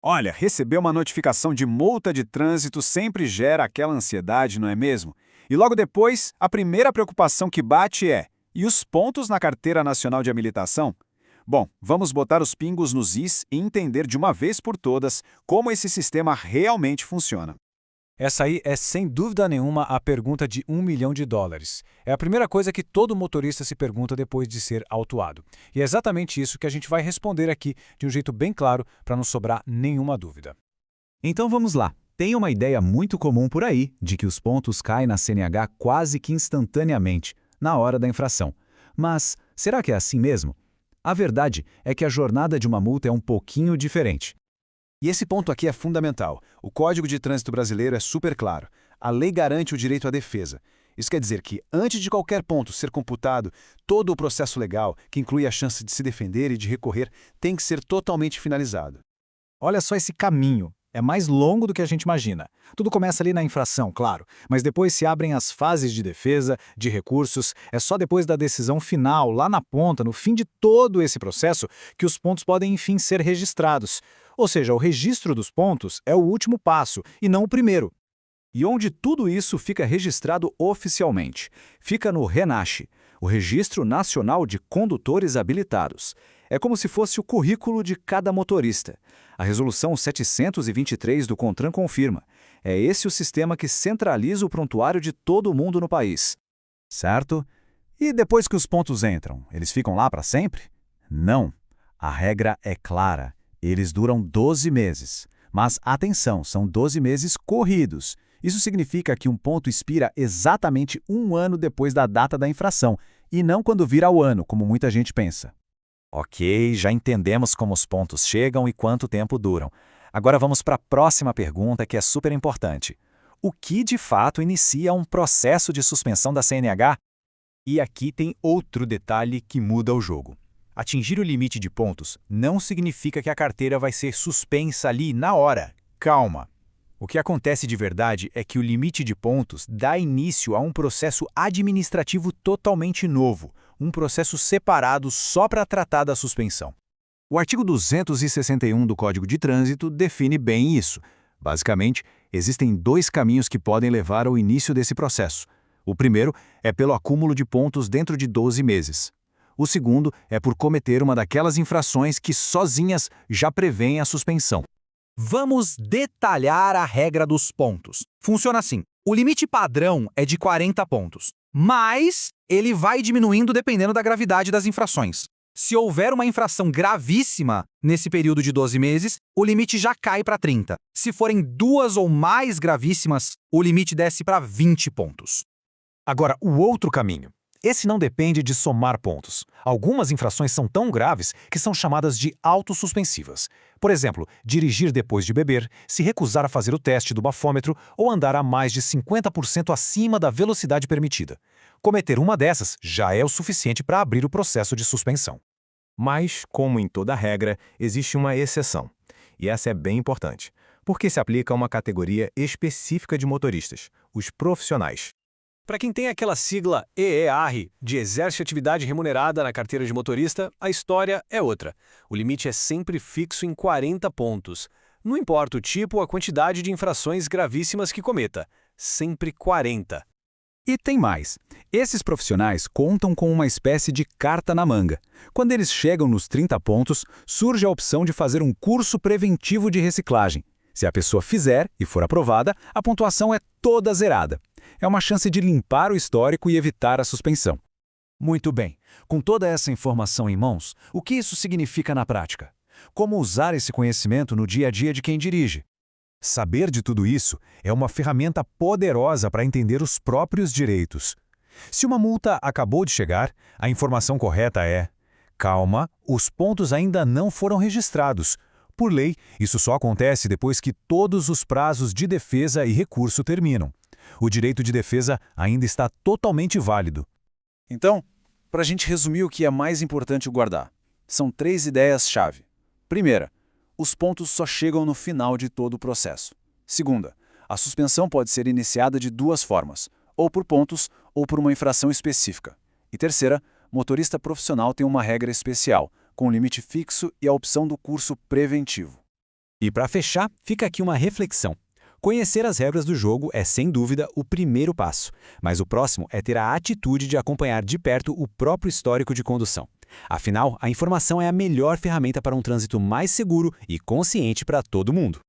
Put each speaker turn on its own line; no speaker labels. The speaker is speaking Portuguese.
Olha, receber uma notificação de multa de trânsito sempre gera aquela ansiedade, não é mesmo? E logo depois, a primeira preocupação que bate é: e os pontos na Carteira Nacional de Habilitação? Bom, vamos botar os pingos nos is e entender de uma vez por todas como esse sistema realmente funciona.
Essa aí é sem dúvida nenhuma a pergunta de US$ 1 milhão. É a primeira coisa que todo motorista se pergunta depois de ser autuado. E é exatamente isso que a gente vai responder aqui de um jeito bem claro para não sobrar nenhuma dúvida.
Então vamos lá. Tem uma ideia muito comum por aí de que os pontos caem na CNH quase que instantaneamente, na hora da infração. Mas será que é assim mesmo? A verdade é que a jornada de uma multa é um pouquinho diferente.
E esse ponto aqui é fundamental. O Código de Trânsito Brasileiro é super claro. A lei garante o direito à defesa. Isso quer dizer que, antes de qualquer ponto ser computado, todo o processo legal, que inclui a chance de se defender e de recorrer, tem que ser totalmente finalizado.
Olha só esse caminho. É mais longo do que a gente imagina. Tudo começa ali na infração, claro, mas depois se abrem as fases de defesa, de recursos. É só depois da decisão final, lá na ponta, no fim de todo esse processo, que os pontos podem, enfim, ser registrados. Ou seja, o registro dos pontos é o último passo e não o primeiro.
E onde tudo isso fica registrado oficialmente? Fica no RENACH, o Registro Nacional de Condutores Habilitados. É como se fosse o currículo de cada motorista. A Resolução 723 do CONTRAN confirma. É esse o sistema que centraliza o prontuário de todo mundo no país. Certo? E depois que os pontos entram, eles ficam lá para sempre? Não. A regra é clara. Eles duram 12 meses. Mas atenção, são 12 meses corridos. Isso significa que um ponto expira exatamente um ano depois da data da infração, e não quando vira o ano, como muita gente pensa. Ok, já entendemos como os pontos chegam e quanto tempo duram. Agora vamos para a próxima pergunta, que é super importante. O que de fato inicia um processo de suspensão da CNH?
E aqui tem outro detalhe que muda o jogo. Atingir o limite de pontos não significa que a carteira vai ser suspensa ali na hora. Calma! O que acontece de verdade é que o limite de pontos dá início a um processo administrativo totalmente novo, um processo separado só para tratar da suspensão.
O artigo 261 do Código de Trânsito define bem isso. Basicamente, existem dois caminhos que podem levar ao início desse processo. O primeiro é pelo acúmulo de pontos dentro de 12 meses. O segundo é por cometer uma daquelas infrações que sozinhas já prevêem a suspensão.
Vamos detalhar a regra dos pontos. Funciona assim: o limite padrão é de 40 pontos, mas ele vai diminuindo dependendo da gravidade das infrações. Se houver uma infração gravíssima nesse período de 12 meses, o limite já cai para 30. Se forem duas ou mais gravíssimas, o limite desce para 20 pontos.
Agora, o outro caminho. Esse não depende de somar pontos. Algumas infrações são tão graves que são chamadas de autossuspensivas. Por exemplo, dirigir depois de beber, se recusar a fazer o teste do bafômetro ou andar a mais de 50% acima da velocidade permitida. Cometer uma dessas já é o suficiente para abrir o processo de suspensão. Mas, como em toda regra, existe uma exceção. E essa é bem importante, porque se aplica a uma categoria específica de motoristas, os profissionais. Para quem tem aquela sigla EER, de exerce atividade remunerada na carteira de motorista, a história é outra. O limite é sempre fixo em 40 pontos. Não importa o tipo ou a quantidade de infrações gravíssimas que cometa, sempre 40.
E tem mais. Esses profissionais contam com uma espécie de carta na manga. Quando eles chegam nos 30 pontos, surge a opção de fazer um curso preventivo de reciclagem. Se a pessoa fizer e for aprovada, a pontuação é toda zerada. É uma chance de limpar o histórico e evitar a suspensão.
Muito bem. Com toda essa informação em mãos, o que isso significa na prática? Como usar esse conhecimento no dia a dia de quem dirige?
Saber de tudo isso é uma ferramenta poderosa para entender os próprios direitos. Se uma multa acabou de chegar, a informação correta é: calma, os pontos ainda não foram registrados. Por lei, isso só acontece depois que todos os prazos de defesa e recurso terminam. O direito de defesa ainda está totalmente válido.
Então, para a gente resumir o que é mais importante guardar, são 3 ideias-chave. Primeira, os pontos só chegam no final de todo o processo. Segunda, a suspensão pode ser iniciada de 2 formas, ou por pontos ou por uma infração específica. E terceira, motorista profissional tem uma regra especial, com limite fixo e a opção do curso preventivo.
E para fechar, fica aqui uma reflexão. Conhecer as regras do jogo é, sem dúvida, o primeiro passo, mas o próximo é ter a atitude de acompanhar de perto o próprio histórico de condução. Afinal, a informação é a melhor ferramenta para um trânsito mais seguro e consciente para todo mundo.